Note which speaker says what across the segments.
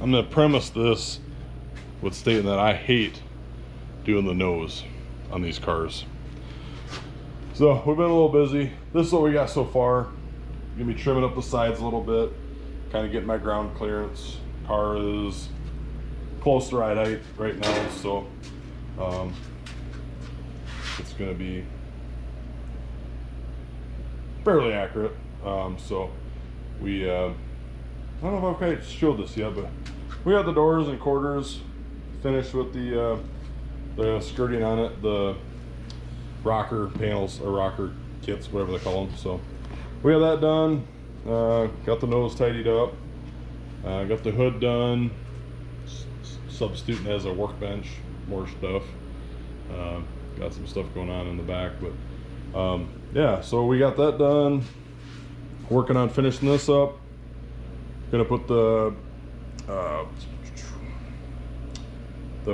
Speaker 1: I'm gonna premise this with stating that I hate doing the nose on these cars. So we've been a little busy. This is what we got so far. Gonna be trimming up the sides a little bit, kind of getting my ground clearance. Car is close to ride height right now, so it's gonna be fairly accurate. So we I don't know if I've showed this yet, but we got the doors and quarters finished with the skirting on it, the rocker panels or rocker kits, whatever they call them. So we have that done. Got the nose tidied up. Got the hood done. Substituting as a workbench, more stuff. Got some stuff going on in the back, but yeah. So we got that done. Working on finishing this up. Gonna put the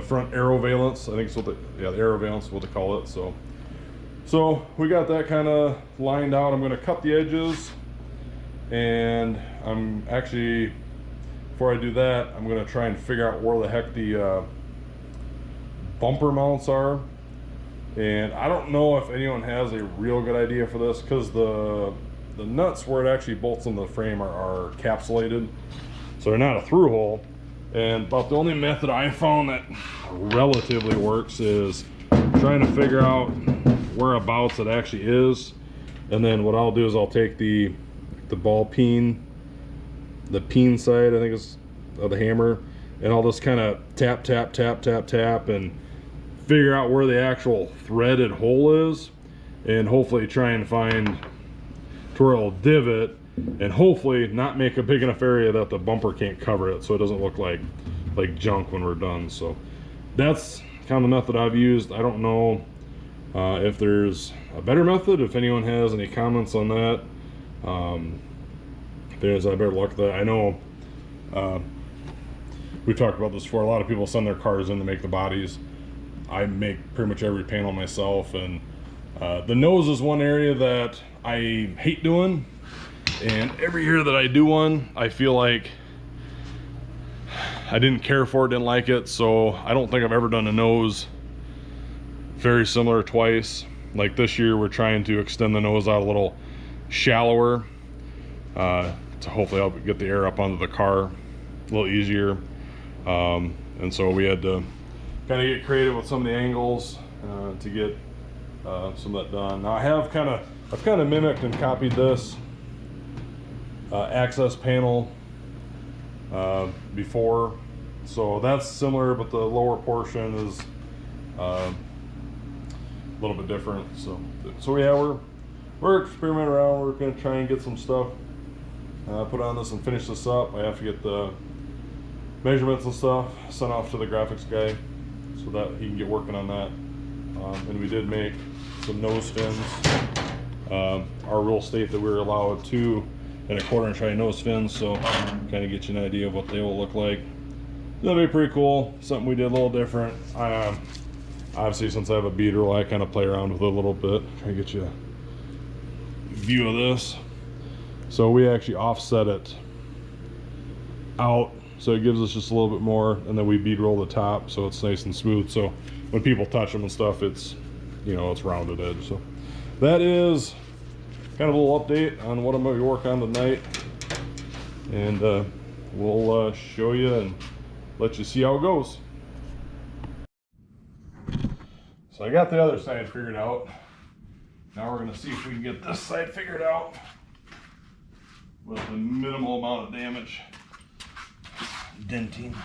Speaker 1: front aero valance. I think it's what the aero valance is what they call it. So we got that kind of lined out. I'm gonna cut the edges, and I'm actually, before I do that, I'm gonna try and figure out where the heck the bumper mounts are. And I don't know if anyone has a real good idea for this, because the nuts where it actually bolts in the frame are capsulated, so they're not a through hole. And about the only method I found that relatively works is trying to figure out whereabouts it actually is. And then what I'll do is I'll take the ball peen, the peen side, I think is of the hammer, and I'll just kind of tap tap tap tap tap and figure out where the actual threaded hole is, and hopefully try and find to where it'll divot, and hopefully not make a big enough area that the bumper can't cover it, so it doesn't look like junk when we're done. So that's kind of the method I've used. I don't know if there's a better method. If anyone has any comments on that, if there's, I better look at that. I know we've talked about this before. A lot of people send their cars in to make the bodies. I make pretty much every panel myself, and the nose is one area that I hate doing, and every year that I do one, I feel like I didn't care for it, didn't like it. So I don't think I've ever done a nose very similar twice. Like this year, we're trying to extend the nose out a little shallower to hopefully help get the air up onto the car a little easier. And so we had to kind of get creative with some of the angles to get some of that done. Now I've kind of mimicked and copied this access panel before, so that's similar, but the lower portion is a little bit different. So yeah, we're experimenting around. We're going to try and get some stuff put on this and finish this up. I have to get the measurements and stuff sent off to the graphics guy so that he can get working on that. And we did make some nose fins. Our rule state that we were allowed 2 1/4 inch nose fins, so kind of get you an idea of what they will look like. That'll be pretty cool. Something we did a little different. Obviously, since I have a bead rule, I kind of play around with it a little bit. Try to get you a view of this. So we actually offset it out, so it gives us just a little bit more, and then we bead roll the top so it's nice and smooth. So when people touch them and stuff, it's, you know, it's rounded edge. So that is kind of a little update on what I'm going to be working on tonight, and we'll show you and let you see how it goes. So I got the other side figured out. Now we're going to see if we can get this side figured out with a minimal amount of damage. Denting.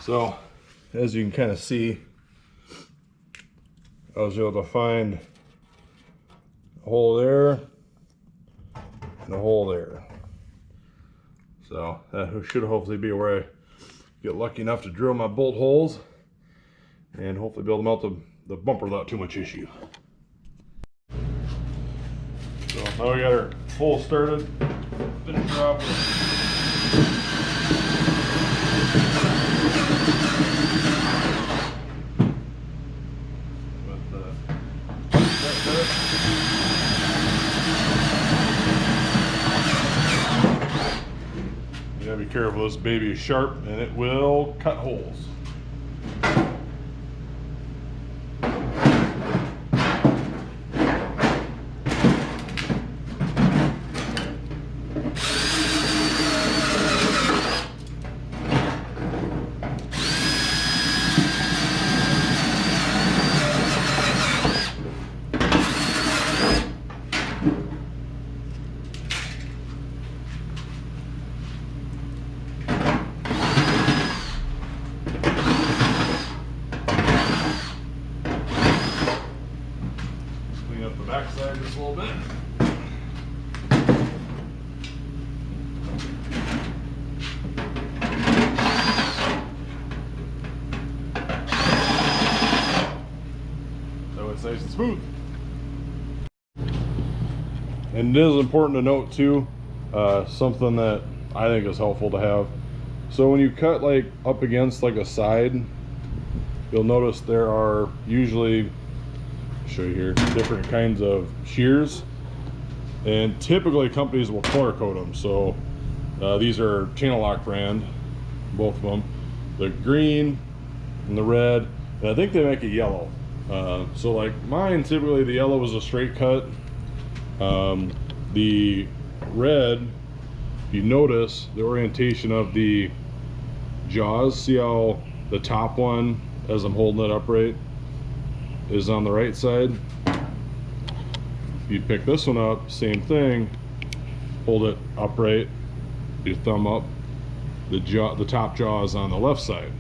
Speaker 1: So as you can kind of see, I was able to find a hole there and a hole there. So that should hopefully be where I get lucky enough to drill my bolt holes and hopefully build them out the bumper without too much issue. So now we got our hole started. Finish her off with you gotta be careful, this baby is sharp and it will cut holes. Backside just a little bit. So it's nice and smooth. And it is important to note too, something that I think is helpful to have. So when you cut like up against like a side, you'll notice there are usually, show you here, different kinds of shears, and typically companies will color code them. So these are Channel Lock brand, both of them, the green and the red, and I think they make a yellow. So like mine, typically the yellow is a straight cut. The red, if you notice the orientation of the jaws, see how the top one, as I'm holding it upright, is on the right side. If you pick this one up, same thing, hold it upright, your thumb up, the top jaw is on the left side.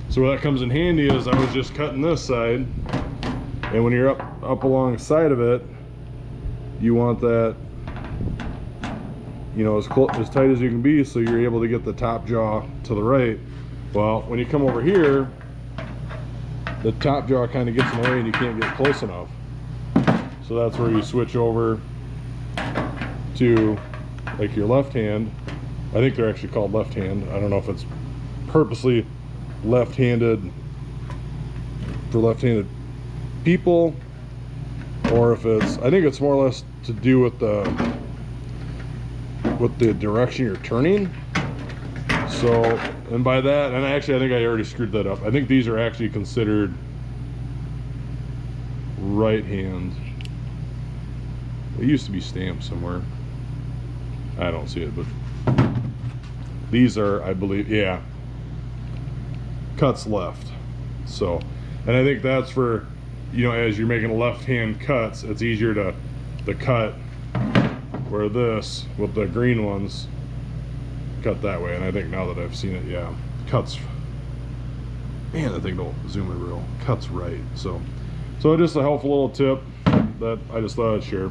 Speaker 1: So where that comes in handy is I was just cutting this side, and when you're up alongside of it, you want that, you know, as tight as you can be, so you're able to get the top jaw to the right. Well, when you come over here, the top jaw kind of gets in the way and you can't get close enough. So that's where you switch over to like your left hand. I think they're actually called left hand. I don't know if it's purposely left-handed for left-handed people, or if it's, I think it's more or less to do with the direction you're turning. So, and by that, and actually I think I already screwed that up. I think these are actually considered right hand. It used to be stamped somewhere. I don't see it, but these are, I believe, yeah, cuts left. So, and I think that's for, you know, as you're making left hand cuts, it's easier to cut, where this, with the green ones, cut that way. And I think now that I've seen it, yeah, cuts, man, that thing don't zoom in real, cuts right. So just a helpful little tip that I just thought I'd share.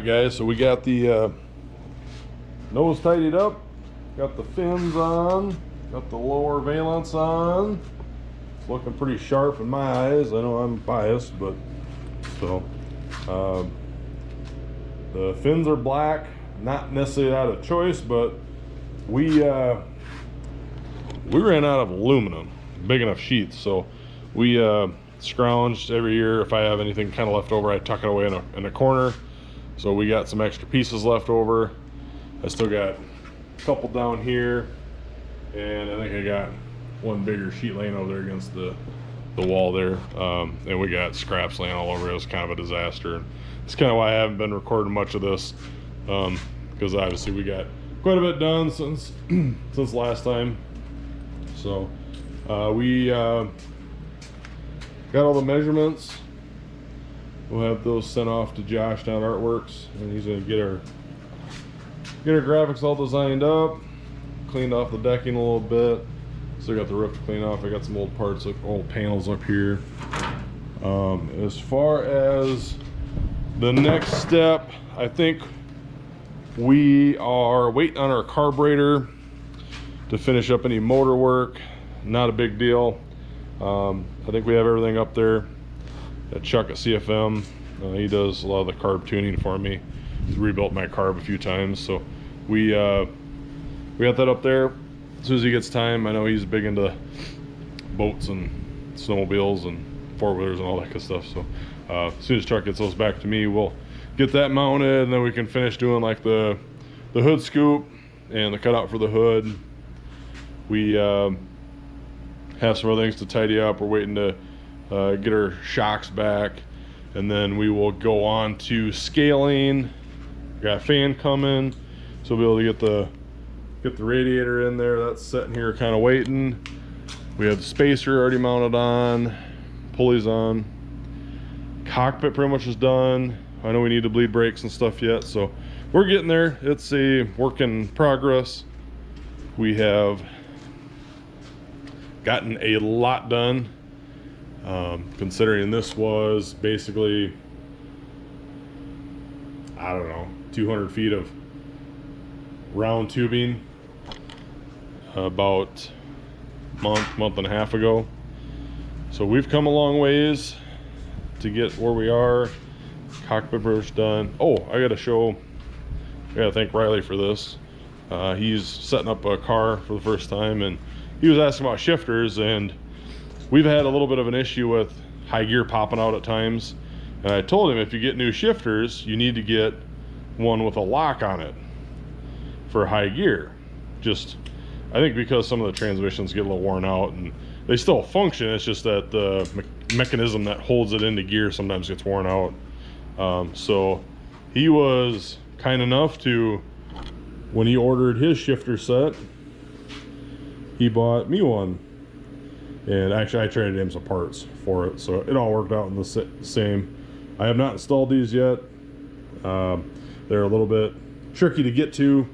Speaker 1: guys, so we got the nose tidied up, got the fins on, got the lower valance on. It's looking pretty sharp in my eyes. I know I'm biased, but so the fins are black, not necessarily out of choice, but we ran out of aluminum, big enough sheets, so we scrounged every year. If I have anything kind of left over, I tuck it away in a corner. So we got some extra pieces left over. I still got a couple down here, and I think I got one bigger sheet laying over there against the wall there. And we got scraps laying all over. It was kind of a disaster. It's kind of why I haven't been recording much of this, because obviously we got quite a bit done since last time. So we got all the measurements. We'll have those sent off to Josh down at Artworks, and he's gonna get our graphics all designed up, cleaned off the decking a little bit. Still got the roof to clean off. I got some old parts, like old panels up here. As far as the next step, I think we are waiting on our carburetor to finish up any motor work. Not a big deal. I think we have everything up there. Chuck at CFM, he does a lot of the carb tuning for me. He's rebuilt my carb a few times, so we got that up there. As soon as he gets time, I know he's big into boats and snowmobiles and four-wheelers and all that good stuff. So as soon as Chuck gets those back to me, we'll get that mounted, and then we can finish doing like the hood scoop and the cutout for the hood. We have some other things to tidy up. We're waiting to get our shocks back, and then we will go on to scaling. Got a fan coming, so we'll be able to get the radiator in there. That's sitting here kind of waiting. We have the spacer already mounted on, pulleys on. Cockpit pretty much is done. I know we need to bleed brakes and stuff yet, so we're getting there. It's a work in progress. We have gotten a lot done. Considering this was basically, I don't know, 200 feet of round tubing about month and a half ago. So we've come a long ways to get where we are. Cockpit brush done. Oh, I gotta thank Riley for this. He's setting up a car for the first time, and he was asking about shifters, and we've had a little bit of an issue with high gear popping out at times. And I told him, if you get new shifters, you need to get one with a lock on it for high gear. Just, I think because some of the transmissions get a little worn out, and they still function, it's just that the mechanism that holds it into gear sometimes gets worn out. So he was kind enough to, when he ordered his shifter set, he bought me one. And actually I traded him some parts for it, so it all worked out in the same. I have not installed these yet. They're a little bit tricky to get to,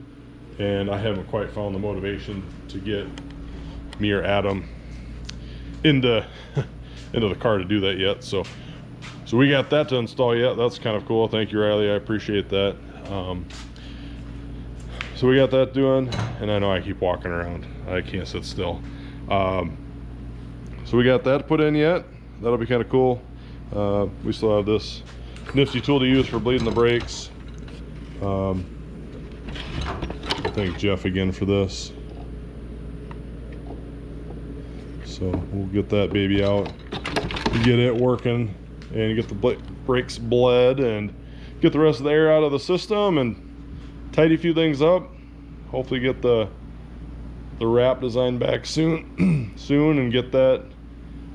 Speaker 1: and I haven't quite found the motivation to get me or Adam into the car to do that yet. So we got that to install yet. That's kind of cool. Thank you, Riley. I appreciate that. So we got that doing, and I know I keep walking around. I can't sit still. So we got that put in yet. That'll be kind of cool. We still have this nifty tool to use for bleeding the brakes. I thank Jeff again for this. So we'll get that baby out, get it working, and get the brakes bled, and get the rest of the air out of the system, and tidy a few things up. Hopefully get the wrap design back soon, and get that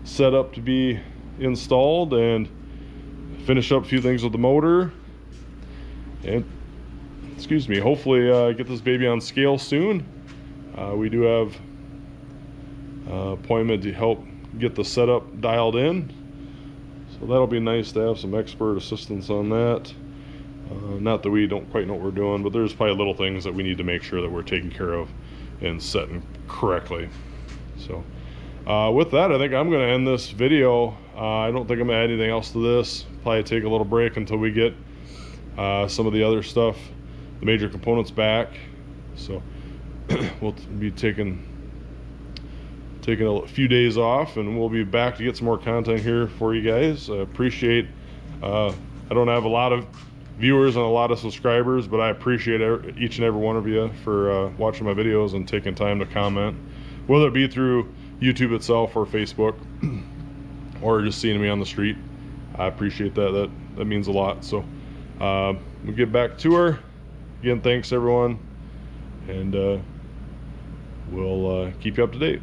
Speaker 1: set up to be installed, and finish up a few things with the motor, and excuse me, hopefully get this baby on scale soon. We do have an appointment to help get the setup dialed in, so that'll be nice to have some expert assistance on that. Not that we don't quite know what we're doing, but there's probably little things that we need to make sure that we're taking care of and setting correctly. So with that, I think I'm going to end this video. I don't think I'm going to add anything else to this. Probably take a little break until we get some of the other stuff, the major components back. So we'll be taking a few days off, and we'll be back to get some more content here for you guys. I appreciate, I don't have a lot of viewers and a lot of subscribers, but I appreciate each and every one of you for watching my videos and taking time to comment, whether it be through YouTube itself or Facebook or just seeing me on the street. I appreciate that. That means a lot. So we'll get back to her. Again, thanks everyone, and we'll keep you up to date.